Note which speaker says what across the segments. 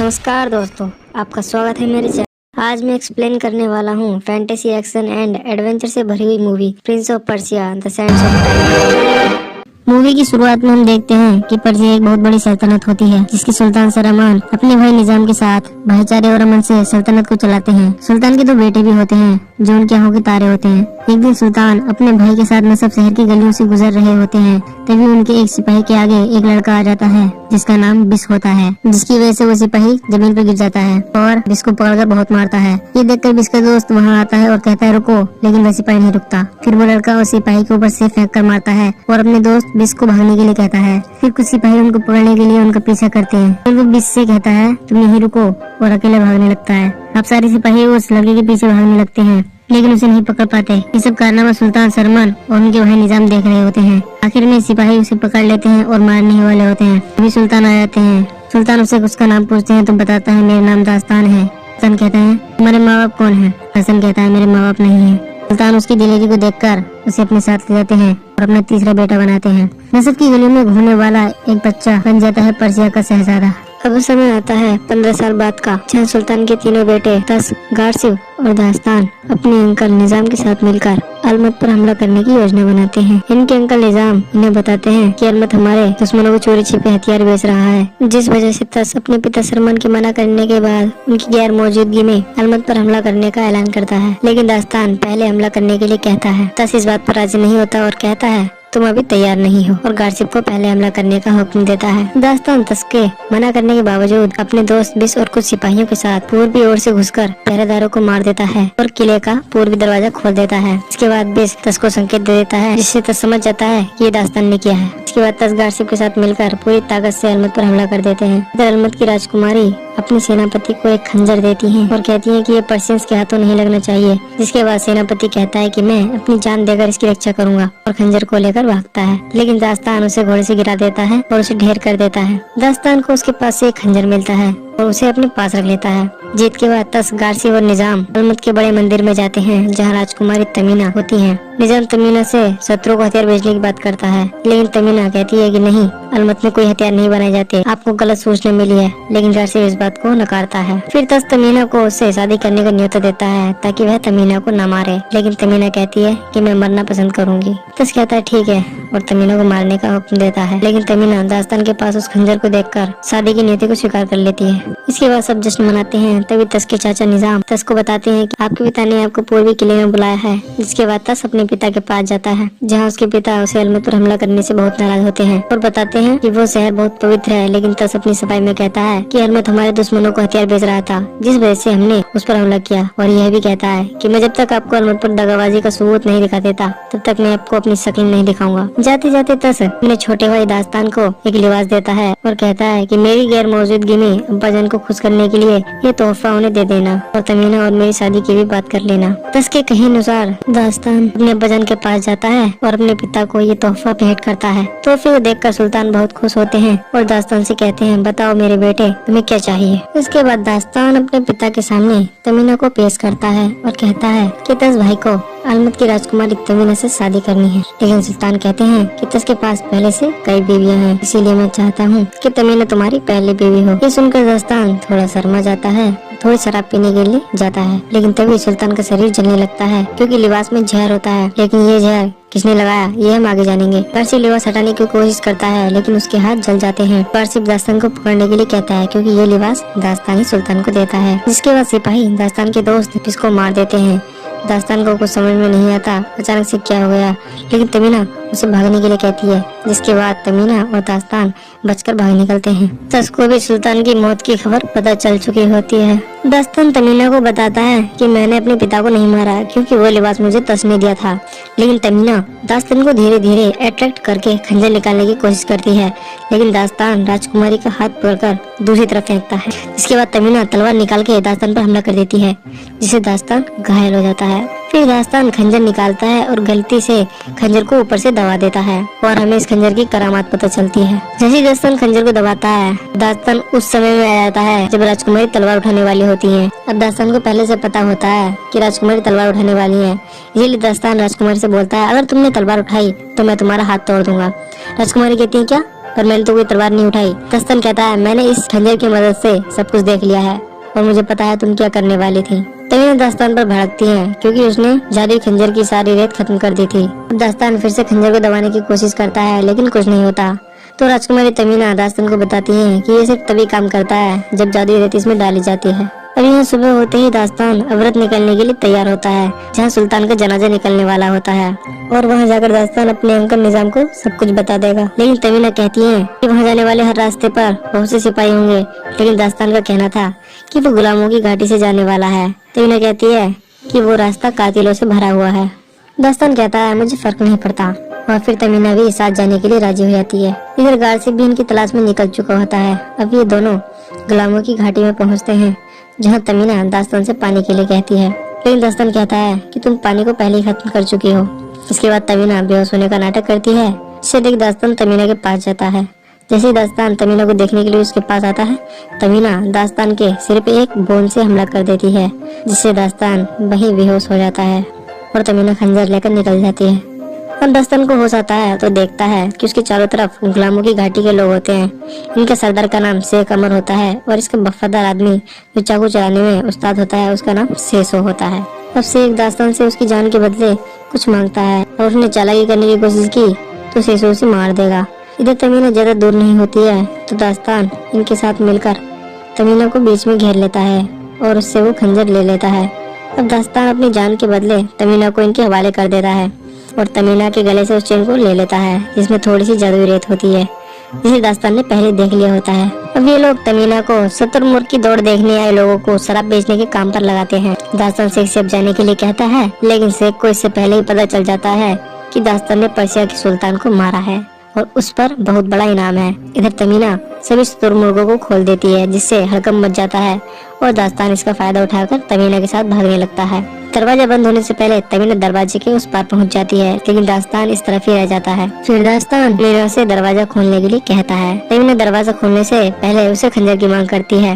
Speaker 1: नमस्कार दोस्तों, आपका स्वागत है मेरे चैनल। आज मैं एक्सप्लेन करने वाला हूँ फैंटेसी एक्शन एंड एडवेंचर से भरी हुई movie Prince of Persia the Sands of time. Movie की शुरुआत में हम देखते हैं कि पर्सिया एक बहुत बड़ी सल्तनत होती है, जिसकी सुल्तान सरमान अपने भाई निजाम के साथ भाईचारे और अमन से सल्तनत को चलाते हैं। सुल्तान के 2 बेटे भी होते हैं जो उनकी आंखों के तारे होते हैं। एक दिन सुल्तान अपने भाई के साथ नसब शहर की गलियों से गुजर रहे होते हैं, तभी उनके एक सिपाही के आगे एक लड़का आ जाता है जिसका नाम बिस होता है, जिसकी वजह से वो सिपाही जमीन पर गिर जाता है और बिस को पकड़कर बहुत मारता है। ये देखकर बिस का दोस्त वहाँ आता है और कहता है रुको, लेकिन वह सिपाही नहीं रुकता। फिर वो लड़का उस सिपाही के ऊपर से फेंक कर मारता है और अपने दोस्त बिस को भागने के लिए कहता है। फिर कुछ सिपाही उनको पकड़ने के लिए उनका पीछा करते हैं। फिर वो बिस से कहता है तुम यहीं रुको और अकेले भागने लगता है। अब सारे सिपाही उस लड़के के पीछे भागने लगते हैं, लेकिन उसे नहीं पकड़ पाते। ये सब कारनामा सुल्तान सरमान और उनके भाई निजाम देख रहे होते हैं। आखिर में सिपाही उसे पकड़ लेते हैं और मारने ही वाले होते हैं। अभी सुल्तान आ जाते हैं। सुल्तान उससे उसका नाम पूछते हैं तो बताता है मेरा नाम दास्तान है। सुल्तान कहते हैं तुम्हारे माँ बाप कौन है? हसन कहता है मेरे माँ बाप नहीं है। सुल्तान उसकी दिलेरी को देखकर उसे अपने साथ ले जाते हैं और अपना तीसरा बेटा बनाते हैं। नसब की गलियों में घूमने वाला एक बच्चा बन जाता है पर्सिया का शहजादा। अब समय आता है 15 साल बाद का, जहाँ सुल्तान के तीनों बेटे तस, गारसिव और दास्तान अपने अंकल निजाम के साथ मिलकर अलमत पर हमला करने की योजना बनाते हैं। इनके अंकल निजाम इन्हें बताते हैं कि अलमत हमारे दुश्मनों को चोरी छिपे हथियार बेच रहा है, जिस वजह से तस अपने पिता सरमान के मना करने के बाद उनकी गैर मौजूदगी में अलमत पर हमला करने का ऐलान करता है। लेकिन दास्तान पहले हमला करने के लिए कहता है। तस इस बात पर राजी नहीं होता और कहता है तुम अभी तैयार नहीं हो और गारसिव को पहले हमला करने का हुक्म देता है। दास्तान तस के मना करने के बावजूद अपने दोस्त बिस और कुछ सिपाहियों के साथ पूर्वी ओर से घुसकर पहरेदारों को मार देता है और किले का पूर्वी दरवाजा खोल देता है। इसके बाद बिस तस को संकेत दे देता है, जिससे तस समझ जाता है कि ये दास्तान ने किया है। इसके बाद तस गारसिव के साथ मिलकर पूरी ताकत से अलमत पर हमला कर देते हैं। इधर अलमत की राजकुमारी अपने सेनापति को एक खंजर देती हैं और कहती हैं कि ये पर्शियंस के हाथों नहीं लगना चाहिए। जिसके बाद सेनापति कहता है कि मैं अपनी जान देकर इसकी रक्षा करूंगा और खंजर को लेकर भागता है। लेकिन दास्तान उसे घोड़े से गिरा देता है और उसे ढेर कर देता है। दास्तान को उसके पास से एक खंजर मिलता है और उसे अपने पास रख लेता है। जीत के बाद तस, गारसिव और निजाम अलमत के बड़े मंदिर में जाते हैं, जहाँ राजकुमारी तमीना होती है। निजाम तमीना से शत्रुओं को हथियार भेजने की बात करता है, लेकिन तमीना कहती है कि नहीं, अलमत में कोई हथियार नहीं बनाए जाते, आपको गलत सूचना मिली है। लेकिन गारसिव इस बात को नकारता है। फिर तस तमीना को उससे शादी करने का न्योता देता है ताकि वह तमीना को न मारे, लेकिन तमीना कहती है कि मैं मरना पसंद करूंगी। तस कहता है ठीक है और तमीना को मारने का हुक्म देता है। लेकिन तमीना दास्तान के पास उस खंजर को देखकर शादी की नीति को स्वीकार कर लेती है। इसके बाद सब जश्न मनाते हैं। तभी तस के चाचा निजाम तस को बताते हैं कि आपके पिता ने आपको पूर्वी किले में बुलाया है। जिसके बाद तस अपने पिता के पास जाता है, जहाँ उसके पिता उसे अलमत पर हमला करने से बहुत नाराज होते हैं और बताते हैं कि वो शहर बहुत पवित्र है। लेकिन तस अपनी सफाई में कहता है कि अलमत हमारे दुश्मनों को हथियार बेच रहा था, जिस वजह से हमने उस पर हमला किया। और यह भी कहता है कि मैं जब तक आपको अलमत पर दगाबाजी का सबूत नहीं दिखा देता, तब तक मैं आपको अपनी शक्ल नहीं दिखाऊंगा। जाते जाते तस अपने छोटे भाई दास्तान को एक लिबास देता है और कहता है कि मेरी गैर मौजूदगी में अब्बाजान को खुश करने के लिए ये तोहफा उन्हें दे देना और तमीना और मेरी शादी की भी बात कर लेना। तस के कहे अनुसार दास्तान अपने अब्बाजान के पास जाता है और अपने पिता को ये तोहफा भेंट करता है। तोहफे को देखकर सुल्तान बहुत खुश होते हैं और दास्तान से कहते हैं बताओ मेरे बेटे, तुम्हें क्या चाहिए। इसके बाद दास्तान अपने पिता के सामने तमीना को पेश करता है और कहता है कि तस भाई को अलमत की राजकुमारी तमीना से शादी करनी है। लेकिन सुल्तान कहते हैं कि तस के पास पहले से कई बीवियां हैं, इसीलिए मैं चाहता हूँ कि तमीना तुम्हारी पहली बीवी हो। ये सुनकर दास्तान थोड़ा शर्मा जाता है, थोड़ी शराब पीने के लिए जाता है। लेकिन तभी सुल्तान का शरीर जलने लगता है क्योंकि लिबास में जहर होता है। लेकिन ये जहर किसने लगाया ये हम आगे जानेंगे। गारसिव लिबास हटाने की कोशिश करता है, लेकिन उसके हाथ जल जाते हैं। गारसिव दास्तान को पकड़ने के लिए कहता है क्योंकि ये लिबास दास्तान ही सुल्तान को देता है। जिसके बाद सिपाही दास्तान के दोस्त इसको मार देते हैं। दास्तान को कुछ समझ में नहीं आता अचानक से क्या हो गया, लेकिन तमीना उसे भागने के लिए कहती है। जिसके बाद तमीना और दास्तान बचकर भाग निकलते हैं। तस को भी सुल्तान की मौत की खबर पता चल चुकी होती है। दास्तान तमीना को बताता है कि मैंने अपने पिता को नहीं मारा क्योंकि वो लिबास मुझे तस ने दिया था। लेकिन तमीना दास्तान को धीरे धीरे अट्रैक्ट करके खंजर निकालने की कोशिश करती है, लेकिन दास्तान राजकुमारी का हाथ पकड़कर दूसरी तरफ फेंकता है। इसके बाद तमीना तलवार निकाल के दास्तान पर हमला कर देती है, जिससे दास्तान घायल हो जाता है। फिर दास्तान खंजर निकालता है और गलती से खंजर को ऊपर से दबा देता है और हमें इस खंजर की करामात पता चलती है। जैसे दास्तान खंजर को दबाता है, दास्तान उस समय में आ जाता है जब राजकुमारी तलवार उठाने वाली होती है। अब दास्तान को पहले से पता होता है कि राजकुमारी तलवार उठाने वाली है, इसलिए दास्तान राजकुमारी से बोलता है अगर तुमने तलवार उठाई तो मैं तुम्हारा हाथ तोड़ दूंगा। राजकुमारी कहती है क्या पर मैंने तो कोई तलवार नहीं उठाई। दास्तान कहता है मैंने इस खंजर की मदद से सब कुछ देख लिया है और मुझे पता है तुम क्या करने वाली थी। तमीना दास्तान पर भड़कती है क्योंकि उसने जादुई खंजर की सारी रेत खत्म कर दी थी। अब दास्तान फिर से खंजर को दबाने की कोशिश करता है लेकिन कुछ नहीं होता। तो राजकुमारी तमीना दास्तान को बताती है कि ये सिर्फ तभी काम करता है जब जादुई रेत इसमें डाली जाती है। अब यहाँ सुबह होते ही दास्तान अवरत निकलने के लिए तैयार होता है जहाँ सुल्तान का जनाजा निकलने वाला होता है और वहाँ जाकर दास्तान अपने अंकल निजाम को सब कुछ बता देगा। लेकिन तमीना कहती है कि वहाँ जाने वाले हर रास्ते पर बहुत से सिपाही होंगे, लेकिन दास्तान का कहना था कि वो गुलामों की घाटी से जाने वाला है। तमीना कहती है कि वो रास्ता कातिलों से भरा हुआ है। दास्तान कहता है मुझे फर्क नहीं पड़ता और फिर तमीना भी साथ जाने के लिए राजी हो जाती है। इधर गार्ड भी इनकी तलाश में निकल चुका होता है। अब ये दोनों गुलामों की घाटी में पहुँचते हैं जहाँ तमीना दास्तान से पानी के लिए कहती है, लेकिन दास्तान कहता है कि तुम पानी को पहले ही खत्म कर चुकी हो। इसके बाद तमीना बेहोश होने का नाटक करती है। इससे देख दास्तान तमीना के पास जाता है। जैसे ही दास्तान तमीना को देखने के लिए उसके पास आता है, तमीना दास्तान के सिर पे एक बोन से हमला कर देती है जिससे दास्तान वहीं बेहोश हो जाता है और तमीना खंजर लेकर निकल जाती है। अब दास्तान को होश आता है तो देखता है कि उसके चारों तरफ गुलामों की घाटी के लोग होते हैं। इनके सरदार का नाम शेख अमर होता है और इसका वफादार आदमी जो चाकू चलाने में उस्ताद होता है उसका नाम शेषो होता है। अब शेख दास्तान से उसकी जान के बदले कुछ मांगता है और उसने चालाकी करने की कोशिश की तो शेषो उसे मार देगा। इधर तमीना ज्यादा दूर नहीं होती है तो दास्तान इनके साथ मिलकर तमीना को बीच में घेर लेता है और उससे वो खंजर ले लेता है। अब दास्तान अपनी जान के बदले तमीना को इनके हवाले कर देता है और तमीना के गले से उस चेन को ले लेता है जिसमें थोड़ी सी जादुई रेत होती है जिसे दास्तान ने पहले देख लिया होता है। अब ये लोग तमीना को शुतुरमुर्ग की दौड़ देखने आए लोगों को शराब बेचने के काम पर लगाते हैं। दास्तान शेख से अब जाने के लिए कहता है, लेकिन शेख को इससे पहले ही पता चल जाता है कि दास्तान ने पर्सिया के सुल्तान को मारा है और उस पर बहुत बड़ा इनाम है। इधर तमीना सभी शुतुरमुर्गों को खोल देती है जिससे हड़कंप मच जाता है और दास्तान इसका फायदा उठाकर तमीना के साथ भागने लगता है। दरवाजा बंद होने से पहले तमीना दरवाजे के उस पार पहुंच जाती है, लेकिन दास्तान इस तरफ ही रह जाता है। फिर दास्तान तमीना से दरवाजा खोलने के लिए कहता है। तमीना दरवाजा खोलने से पहले उसे खंजर की मांग करती है,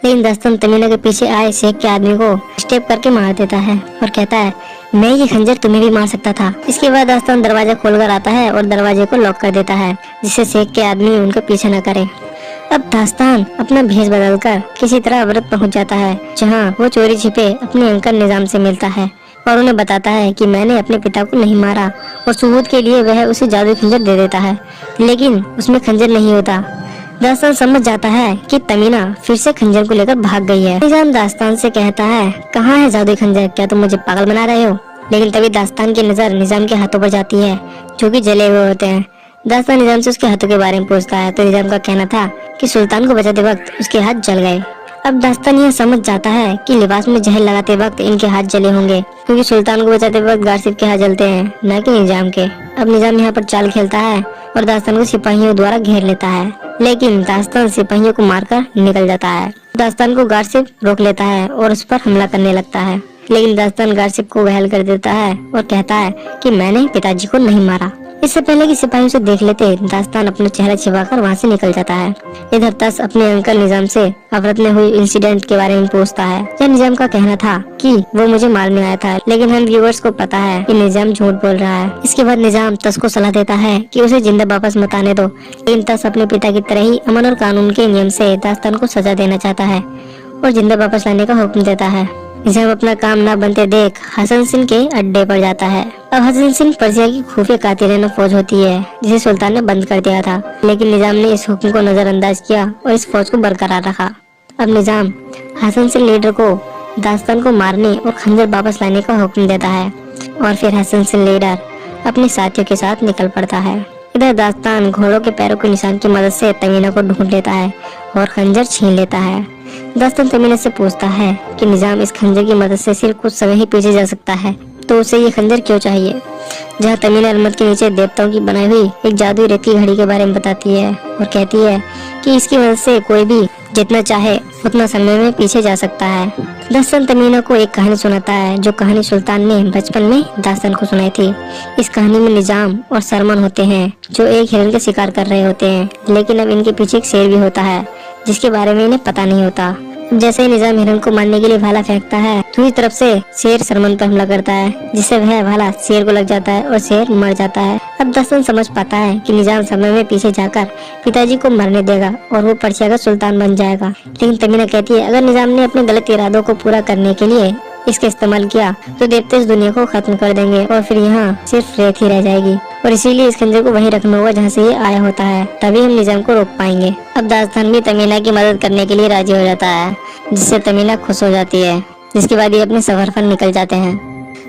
Speaker 1: लेकिन दास्तान तमीना के पीछे आए शेख के आदमी को स्टेप करके मार देता है और कहता है मैं ये खंजर तुम्हें भी मार सकता था। इसके बाद दास्तान दरवाजा खोलकर आता है और दरवाजे को लॉक कर देता है जिससे शेख के आदमी उनका पीछा न करे। अब दास्तान अपना भेष बदलकर किसी तरह अवरत पहुंच जाता है जहां वो चोरी छिपे अपने अंकल निजाम से मिलता है और उन्हें बताता है कि मैंने अपने पिता को नहीं मारा और सबूत के लिए वह उसे जादुई खंजर दे देता है, लेकिन उसमें खंजर नहीं होता। दास्तान समझ जाता है कि तमीना फिर से खंजर को लेकर भाग गई है। निजाम दास्तान से कहता है कहाँ है जादुई खंजर, क्या तुम मुझे पागल बना रहे हो? लेकिन तभी दास्तान की नजर निजाम के हाथों पर जाती है जो कि जले हुए होते हैं। दास्तान निजाम से उसके हाथों के बारे में पूछता है तो निजाम का कहना था कि सुल्तान को बचाते वक्त उसके हाथ जल गए। अब दास्तान यह समझ जाता है कि लिबास में जहर लगाते वक्त इनके हाथ जले होंगे क्योंकि सुल्तान को बचाते वक्त गार्ड के हाथ जलते हैं न कि निजाम के। अब निजाम यहाँ पर चाल खेलता है और दास्तान को सिपाहियों द्वारा घेर लेता है, लेकिन दास्तान सिपाहियों को मारकर निकल जाता है। दास्तान को गार्ड रोक लेता है और उस पर हमला करने लगता है, लेकिन दास्तान गार्ड को घायल कर देता है और कहता है कि मैंने पिताजी को नहीं मारा। इससे पहले कि सिपाही उसे देख लेते दास्तान अपना चेहरा छिपाकर वहाँ से निकल जाता है। इधर तस अपने अंकल निजाम से अवरत में हुई इंसिडेंट के बारे में पूछता है। यह निजाम का कहना था कि वो मुझे मारने आया था, लेकिन हम व्यूअर्स को पता है कि निजाम झूठ बोल रहा है। इसके बाद निजाम तस को सलाह देता है कि उसे जिंदा वापस मत आने दो, लेकिन तस अपने पिता की तरह ही अमन और कानून के नियम से दास्तान को सजा देना चाहता है और जिंदा वापस लाने का हुक्म देता है। निजाम अपना काम न बनते देख हसन सिंह के अड्डे पर जाता है। अब हसन सिंह पर्सिया की खुफिया कातिलाना फौज होती है जिसे सुल्तान ने बंद कर दिया था, लेकिन निजाम ने इस हुक्म को नजरअंदाज किया और इस फौज को बरकरार रखा। अब निजाम हसन सिंह लीडर को दास्तान को मारने और खंजर वापस लाने का हुक्म देता है और फिर हसन सिंह लीडर अपने साथियों के साथ निकल पड़ता है। इधर दास्तान घोड़ों के पैरों के निशान की मदद से तमीना को ढूंढ लेता है और खंजर छीन लेता है। दास्तान तमीना से पूछता है कि निजाम इस खंजर की मदद से सिर्फ कुछ समय ही पीछे जा सकता है, तो उसे ये खंजर क्यों चाहिए? जहाँ तमीना अलमत के नीचे देवताओं की बनाई हुई एक जादुई रेत की घड़ी के बारे में बताती है और कहती है कि इसकी मदद से कोई भी जितना चाहे उतना समय में पीछे जा सकता है। दास्तान तमीना को एक कहानी सुनाता है जो कहानी सुल्तान ने बचपन में दास्तान को सुनाई थी। इस कहानी में निजाम और सरमन होते हैं जो एक हिरन का शिकार कर रहे होते हैं, लेकिन अब इनके पीछे एक शेर भी होता है जिसके बारे में इन्हें पता नहीं होता। जैसे ही निजाम हिरन को मारने के लिए भाला फेंकता है, दूसरी तरफ से शेर सरमन पर हमला करता है, जिससे वह भाला शेर को लग जाता है और शेर मर जाता है। अब दास्तान समझ पाता है कि निजाम समय में पीछे जाकर पिताजी को मरने देगा और वो पर्शिया का सुल्तान बन जाएगा। लेकिन तमीना कहती है अगर निजाम ने अपने गलत इरादों को पूरा करने के लिए इसका इस्तेमाल किया तो देवते इस दुनिया को खत्म कर देंगे और फिर यहाँ सिर्फ रेत ही रह जाएगी, और इसीलिए इस खंजर को वहीं रखना होगा जहाँ से ये आया होता है, तभी हम निजाम को रोक पाएंगे। अब दास्तान भी तमीना की मदद करने के लिए राजी हो जाता है, जिससे तमीना खुश हो जाती है। जिसके बाद ये अपने सफर पर निकल जाते हैं।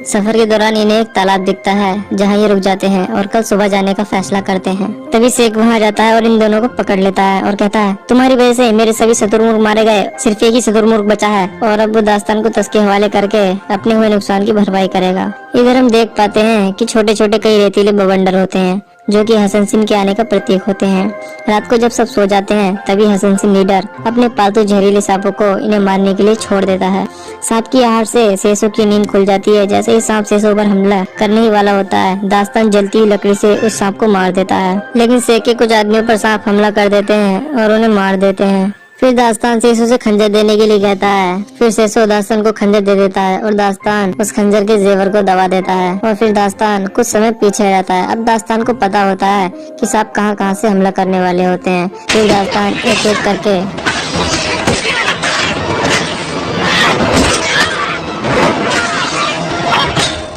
Speaker 1: सफर के दौरान इन्हें एक तालाब दिखता है जहाँ ये रुक जाते हैं और कल सुबह जाने का फैसला करते हैं। तभी शेख वहाँ जाता है और इन दोनों को पकड़ लेता है और कहता है तुम्हारी वजह से मेरे सभी शत्रुमुर्ग मारे गए, सिर्फ एक ही शत्रुमुर्ग बचा है और अब वो दास्तान को तस के हवाले करके अपने हुए नुकसान की भरपाई करेगा। इधर हम देख पाते हैं कि छोटे छोटे कई रेतीले बवंडर होते हैं जो कि हसन सिंह के आने का प्रतीक होते हैं। रात को जब सब सो जाते हैं तभी हसन सिंह लीडर अपने पालतू जहरीले सांपों को इन्हें मारने के लिए छोड़ देता है। सांप की आहट से सेसो की नींद खुल जाती है। जैसे ही सांप सेसो पर हमला करने ही वाला होता है, दास्तान जलती हुई लकड़ी से उस सांप को मार देता है, लेकिन शेख के कुछ आदमियों पर सांप हमला कर देते हैं और उन्हें मार देते हैं। फिर दास्तान सेसो से खंजर देने के लिए कहता है। फिर सेसो दास्तान को खंजर दे देता है और दास्तान उस खंजर के जेवर को दबा देता है और फिर दास्तान कुछ समय पीछे रहता है। अब दास्तान को पता होता है कि सांप कहाँ से हमला करने वाले होते हैं। फिर दास्तान एक एक करके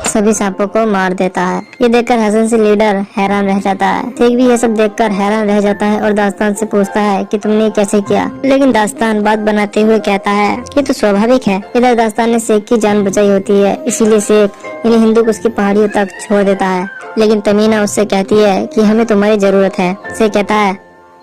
Speaker 1: सभी सांपों को मार देता है। ये देखकर हसन सिंह लीडर हैरान रह जाता है। शेख भी ये सब देखकर हैरान रह जाता है और दास्तान से पूछता है कि तुमने कैसे किया, लेकिन दास्तान बात बनाते हुए कहता है ये तो स्वाभाविक है। इधर दास्तान ने शेख की जान बचाई होती है, इसीलिए शेख इन्हें हिंदू कुश की पहाड़ियों तक छोड़ देता है। लेकिन तमीना उससे कहती है कि हमें तुम्हारी जरूरत है। शेख कहता है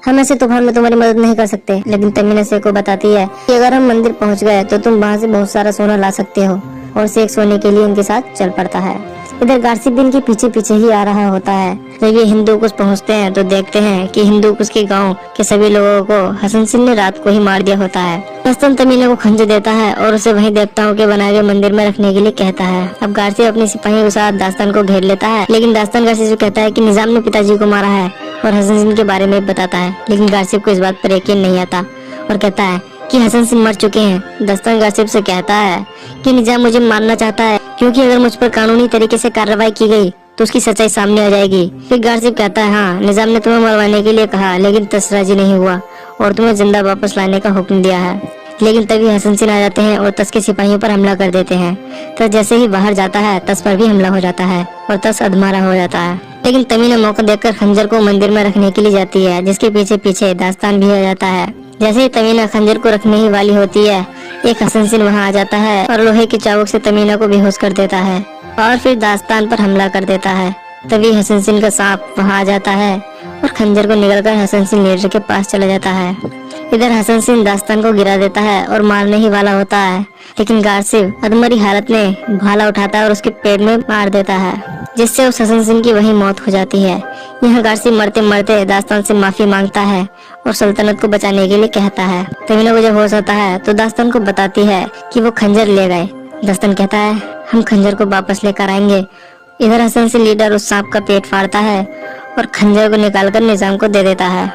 Speaker 1: हम ऐसे तूफान में तुम्हारी मदद नहीं कर सकते, लेकिन तमीना शेख को बताती है कि अगर हम मंदिर पहुंच गए तो तुम वहां से बहुत सारा सोना ला सकते हो, और शेख सोने के लिए उनके साथ चल पड़ता है। इधर गार्सिप भी इनके पीछे पीछे ही आ रहा होता है। जब ये हिंदू कुश पहुंचते हैं तो देखते हैं कि हिंदू कुश के गांव के सभी लोगों को हसन सिंह ने रात को ही मार दिया होता है। दास्तान तमीना को खंजर देता है और उसे वहीं देवताओं के बनाए गए मंदिर में रखने के लिए कहता है। अब गार्सिप अपने सिपाहियों के साथ दास्तान को घेर लेता है, लेकिन दास्तान गार्सिप से कहता है कि निजाम ने पिताजी को मारा है और हसन सिंह के बारे में बताता है। लेकिन गार्सिप को इस बात पर यकीन नहीं आता और कहता है कि हसन सिंह मर चुके हैं। दास्तान गार्सिप से कहता है कि निजाम मुझे मारना चाहता है, क्योंकि अगर मुझ पर कानूनी तरीके से कार्रवाई की गई तो उसकी सच्चाई सामने आ जाएगी। फिर गार्सिप कहता है हाँ, निजाम ने तुम्हें मरवाने के लिए कहा, लेकिन तस राजी नहीं हुआ और तुम्हें जिंदा वापस लाने का हुक्म दिया है। लेकिन तभी हसन सिंह आ जाते हैं और तस के सिपाहियों पर हमला कर देते हैं। तस जैसे ही बाहर जाता है तस पर भी हमला हो जाता है और तस अधमरा हो जाता है। लेकिन तमीना मौका देखकर खंजर को मंदिर में रखने के लिए जाती है, जिसके पीछे पीछे दास्तान भी आ जाता है। जैसे ही तमीना खंजर को रखने ही वाली होती है, एक हसन सिंह वहाँ आ जाता है और लोहे के चाबुक से तमीना को बेहोश कर देता है और फिर दास्तान पर हमला कर देता है। तभी हसन सिंह का सांप वहाँ आ जाता है और खंजर को निकलकर हसन सिंह लीडर के पास चला जाता है। इधर हसन सिंह दास्तान को गिरा देता है और मारने ही वाला होता है, लेकिन गार्सिप अधमरी हालत में भाला उठाता है और उसके पेट में मार देता है, जिससे उस हसन सिंह की वही मौत हो जाती है। यहाँ गार्सिप मरते मरते दास्तान से माफी मांगता है और सल्तनत को बचाने के लिए कहता है। तमीना को जब होश आता है तो दास्तान को बताती है कि वो खंजर ले गए। दास्तान कहता है हम खंजर को वापस लेकर आएंगे। इधर हसन सिंह लीडर उस सांप का पेट फाड़ता है और खंजर को निकालकर निजाम को दे देता है।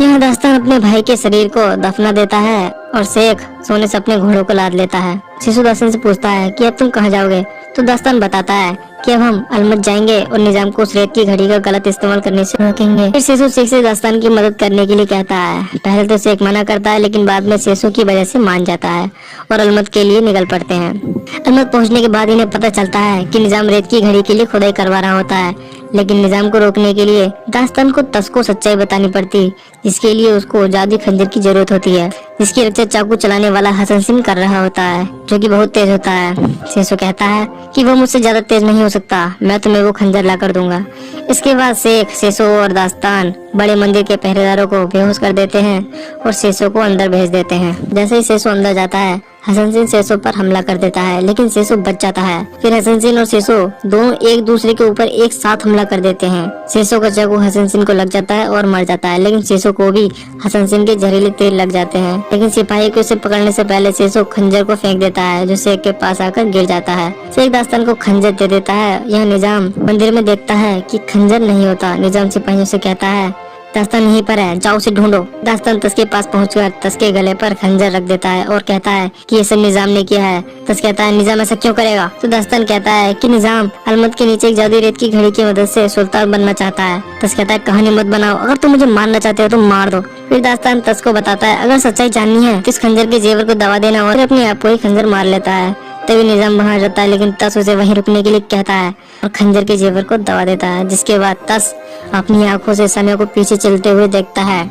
Speaker 1: यहाँ दास्तान अपने भाई के शरीर को दफना देता है और शेख सोने से अपने घोड़ों को लाद लेता है। शिशु दास्तान से पूछता है कि अब तुम कहाँ जाओगे, तो दास्तान बताता है कि अब हम अलमत जाएंगे और निजाम को उस रेत की घड़ी का गलत इस्तेमाल करने से रोकेंगे। फिर शिशु शेख से दास्तान की मदद करने के लिए कहता है। पहले तो शेख मना करता है, लेकिन बाद में शिशु की वजह से मान जाता है और अलमत के लिए निकल पड़ते हैं। अलमत पहुंचने के बाद इन्हें पता चलता है कि निजाम रेत की घड़ी के लिए खुदाई करवा रहा होता है, लेकिन निजाम को रोकने के लिए दास्तान को तस को सच्चाई बतानी पड़ती, जिसके लिए उसको जादुई खंजर की जरूरत होती है, जिसकी रक्षा चाकू चलाने वाला हसन सिंह कर रहा होता है, जो कि बहुत तेज होता है। शेषो कहता है कि वो मुझसे ज्यादा तेज नहीं हो सकता, मैं तुम्हें वो खंजर ला कर दूंगा। इसके बाद शेख शेषो और दास्तान बड़े मंदिर के पहरेदारों को बेहोश कर देते हैं और शेषो को अंदर भेज देते हैं। जैसे ही शेषो अंदर जाता है, हसन सिंह शेषो पर हमला कर देता है, लेकिन शेषो बच जाता है। फिर हसन सिंह और शेषो दोनों एक दूसरे के ऊपर एक साथ हमला कर देते हैं। शेषो का चाकू हसन सिंह को लग जाता है और मर जाता है, लेकिन शेषो को भी हसन सिंह के जहरीले तीर लग जाते हैं। लेकिन सिपाही को उसे पकड़ने से पहले शेषो खंजर को फेंक देता है, जो शेख के पास आकर गिर जाता है। शेख दास्तान को खंजर दे देता है। यह निजाम मंदिर में देखता है कि खंजर नहीं होता। निजाम सिपाहियों से कहता है दास्तान यहीं पर है, जाओ उसे ढूंढो। दास्तान तस के पास पहुंचकर तस के गले पर खंजर रख देता है और कहता है कि ये सब निजाम ने किया है। तस कहता है निजाम ऐसा क्यों करेगा? तो दास्तान कहता है कि निजाम अलमत के नीचे एक जादुई रेत की घड़ी की मदद से सुल्तान बनना चाहता है। तस कहता है कहानी मत बनाओ, अगर तुम मुझे मारना चाहते हो तो मार दो। फिर दास्तान तस को बताता है अगर सच्चाई जाननी है तो इस खंजर के जेवर को दबा देना और अपने आप को ही खंजर मार लेता है। तभी निजाम बाहर जाता है, लेकिन तस उसे वहीं रुकने के लिए कहता है और खंजर के जेवर को दबा देता है। जिसके बाद तस अपनी आंखों से समय को पीछे चलते हुए देखता है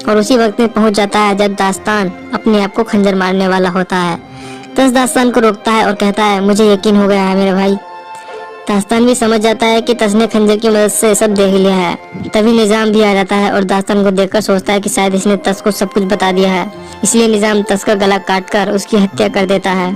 Speaker 1: और उसी वक्त में पहुंच जाता है जब दास्तान अपने आप को खंजर मारने वाला होता है। तस दास्तान को रोकता है और कहता है मुझे यकीन हो गया है मेरे भाई। दास्तान भी समझ जाता है कि तस ने खंजर की मदद से सब देख लिया है। तभी निजाम भी आ जाता है और दास्तान को देखकर सोचता है कि शायद इसने तस को सब कुछ बता दिया है, इसलिए निजाम तस का गला काटकर उसकी हत्या कर देता है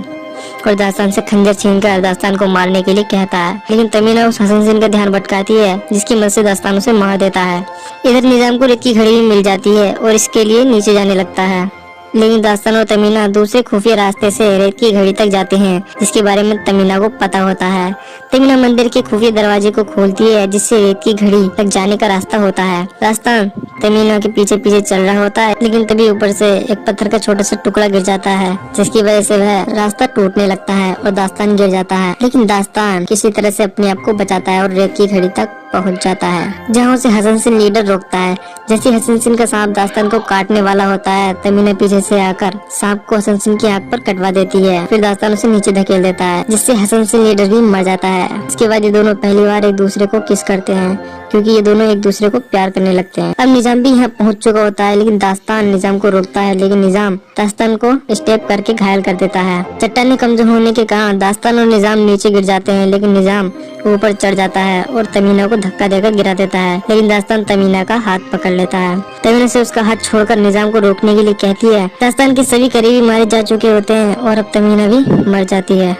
Speaker 1: और दास्तान से खंजर छीनकर दास्तान को मारने के लिए कहता है। लेकिन तमीना उस हसन सिंह का ध्यान भटकाती है जिसकी मदद से दास्तान उसे मार देता है। इधर निजाम को रेत की घड़ी भी मिल जाती है और इसके लिए नीचे जाने लगता है, लेकिन दास्तान और तमीना दूसरे खुफिया रास्ते से रेत की घड़ी तक जाते हैं जिसके बारे में तमीना को पता होता है। तमीना मंदिर के खुफिया दरवाजे को खोलती है जिससे रेत की घड़ी तक जाने का रास्ता होता है। दास्तान तमीना के पीछे पीछे चल रहा होता है, लेकिन तभी ऊपर से एक पत्थर का छोटा सा टुकड़ा गिर जाता है जिसकी वजह से वह रास्ता टूटने लगता है और दास्तान गिर जाता है। लेकिन दास्तान किसी तरह से अपने आप को बचाता है और रेत की घड़ी तक पहुंच जाता है जहां उसे हसन सिंह लीडर रोकता है। जैसे हसन सिंह का सांप दास्तान को काटने वाला होता है, तमीना पीछे से आकर सांप को हसन सिंह की आंख पर कटवा देती है। फिर दास्तान उसे नीचे धकेल देता है जिससे हसन सिंह लीडर भी मर जाता है। इसके बाद ये दोनों पहली बार एक दूसरे को किस करते हैं क्योंकि ये दोनों एक दूसरे को प्यार करने लगते हैं। अब निजाम भी यहाँ पहुँच चुका होता है, लेकिन दास्तान निजाम को रोकता है, लेकिन निजाम दास्तान को स्टेप करके घायल कर देता है। चट्टाने कमजोर होने के कारण दास्तान और निजाम नीचे गिर जाते हैं, लेकिन निजाम ऊपर चढ़ जाता है और तमीना को धक्का देकर गिरा देता है। लेकिन दास्तान तमीना का हाथ पकड़ लेता है। तमीना से उसका हाथ छोड़कर निजाम को रोकने के लिए कहती है। दास्तान के सभी करीबी मारे जा चुके होते हैं और अब तमीना भी मर जाती है।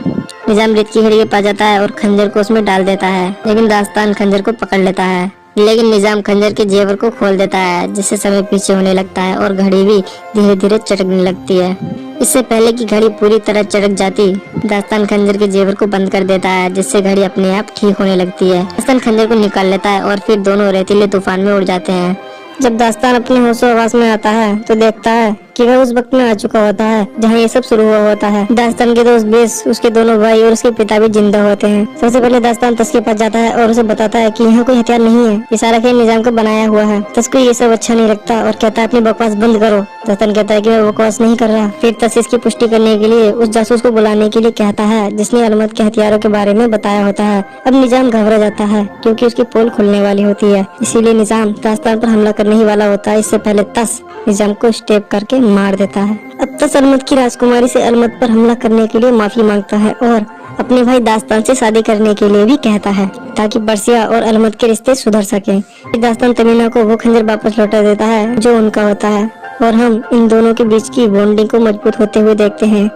Speaker 1: निजाम रेत की घड़ी के पास जाता है और खंजर को उसमें डाल देता है, लेकिन दास्तान खंजर को पकड़ लेता है। लेकिन निजाम खंजर के जेवर को खोल देता है जिससे समय पीछे होने लगता है और घड़ी भी धीरे धीरे चटकने लगती है। इससे पहले कि घड़ी पूरी तरह चटक जाती, दास्तान खंजर के जेवर को बंद कर देता है जिससे घड़ी अपने आप ठीक होने लगती है। दास्तान खंजर को निकाल लेता है और फिर दोनों रेतीले तूफान में उड़ जाते हैं। जब दास्तान अपने होशो हवास में आता है तो देखता है कि वह उस वक्त में आ चुका होता है जहाँ ये सब शुरू हुआ होता है। दास्तान के दोस्त बेस, उसके दोनों भाई और उसके पिता भी जिंदा होते हैं। सबसे पहले दास्तान तस के पास जाता है और उसे बताता है कि यहाँ कोई हथियार नहीं है, ये सारा खेल निजाम का बनाया हुआ है। तस को ये सब अच्छा नहीं लगता और कहता है अपनी बकवास बंद करो। दास्तान कहता है कि मैं बकवास नहीं कर रहा। फिर तस इसकी पुष्टि करने के लिए उस जासूस को बुलाने के लिए कहता है जिसने अलमत के हथियारों के बारे में बताया होता है। अब निजाम घबरा जाता है क्योंकि उसकी पोल खुलने वाली होती है, इसीलिए निजाम दास्तान पर हमला करने ही वाला होता है। इससे पहले तस निजाम को स्टेप करके मार देता है। अब तस अलमत की राजकुमारी से अलमत पर हमला करने के लिए माफी मांगता है और अपने भाई दास्तान से शादी करने के लिए भी कहता है ताकि बर्सिया और अलमत के रिश्ते सुधर सके। दास्तान तमीना को वो खंजर वापस लौटा देता है जो उनका होता है और हम इन दोनों के बीच की बॉन्डिंग को मजबूत होते हुए देखते हैं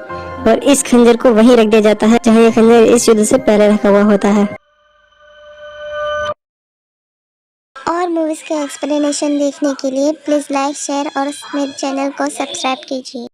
Speaker 1: और इस खंजर को वहीं रख दिया जाता है जहाँ ये खंजर इस युद्ध से पहले रखा हुआ होता है।
Speaker 2: और मूवीज का एक्सप्लेनेशन देखने के लिए प्लीज लाइक, शेयर और मेरे चैनल को सब्सक्राइब कीजिए।